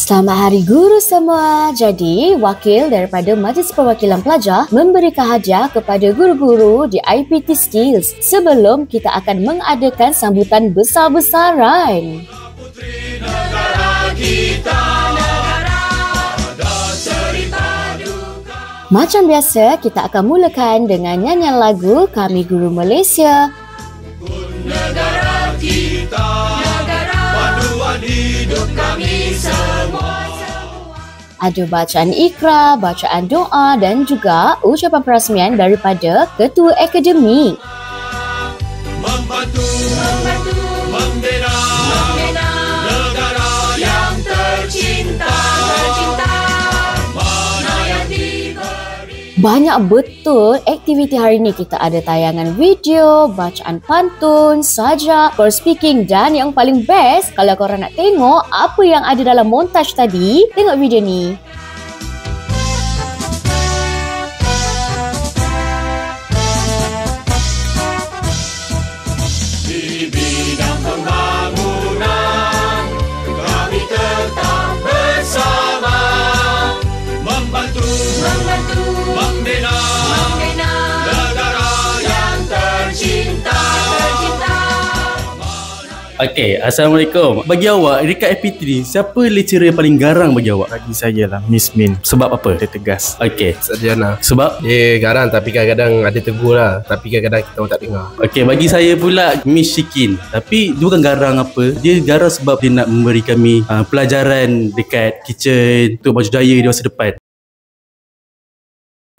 Selamat Hari Guru semua. Jadi, wakil daripada Majlis Perwakilan Pelajar memberikan hadiah kepada guru-guru di IPT Skills sebelum kita akan mengadakan sambutan besar-besaran. Macam biasa, kita akan mulakan dengan nyanyian lagu Kami Guru Malaysia. Negara kita, panduan hidup kami semua. Ada bacaan ikrar, bacaan doa dan juga ucapan perasmian daripada Ketua Akademik. Membantu, membina negara yang tercinta. Banyak betul aktiviti hari ini. Kita ada tayangan video, bacaan pantun, sajak, core speaking dan yang paling best, kalau korang nak tengok apa yang ada dalam montaj tadi, tengok video ni. Di bidang pembangunan, kami tetap bersama, membantu membina negara yang tercinta. Okey, Assalamualaikum. Bagi awak, dekat FPT ni, siapa lecturer yang paling garang bagi awak? Bagi saya lah Miss Min. Sebab apa? Dia tegas. Okey. Sarjana. Sebab? Dia garang tapi kadang-kadang ada tegur lah. Tapi kadang-kadang kita orang tak dengar. Okey, bagi saya pula Miss Shikin. Tapi dia bukan garang apa. Dia garang sebab dia nak memberi kami pelajaran dekat kitchen untuk maju jaya di masa depan.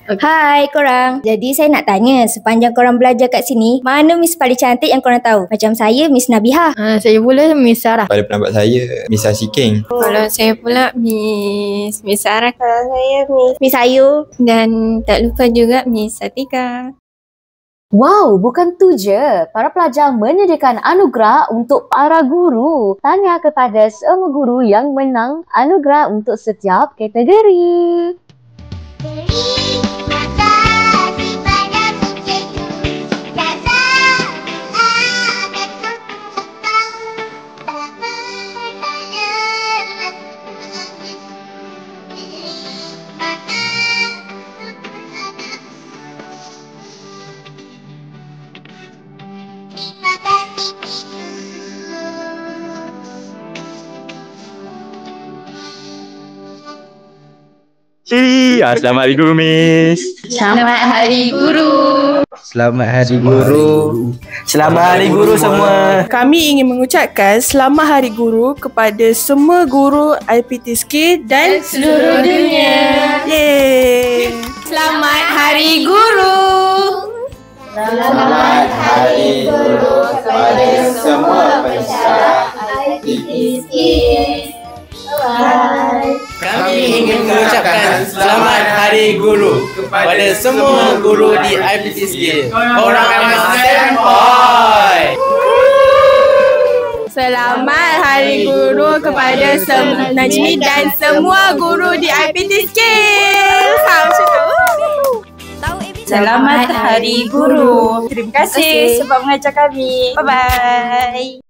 Hai korang. Jadi saya nak tanya, sepanjang korang belajar kat sini, mana Miss paling cantik yang korang tahu? Macam saya, Miss Nabiha. Saya pula Miss Sarah. Pada pendapat saya, Miss Ashiking. Kalau saya pula Miss Sarah. Kalau saya Miss Ayu. Dan tak lupa juga Miss Atika. Wow, bukan tu je. Para pelajar menyediakan anugerah untuk para guru. Tanya kepada semua guru yang menang anugerah untuk setiap kategori. Selamat Hari Guru, Miss. Selamat Hari Guru. Selamat Hari Guru. Selamat Hari Guru semua. Kami ingin mengucapkan Selamat Hari Guru kepada semua guru IPT Skills dan seluruh dunia. Yeay. Selamat Hari Guru. Selamat Hari Guru kepada semua peserta IPT Skills. Kami ingin mengucapkan Selamat Hari Guru kepada semua guru di IPT Skills. Korang memang standby. Selamat Hari Guru kepada Najmi dan semua guru di IPT Skills. Selamat Hari Guru. Terima kasih sebab mengajar kami. Bye-bye.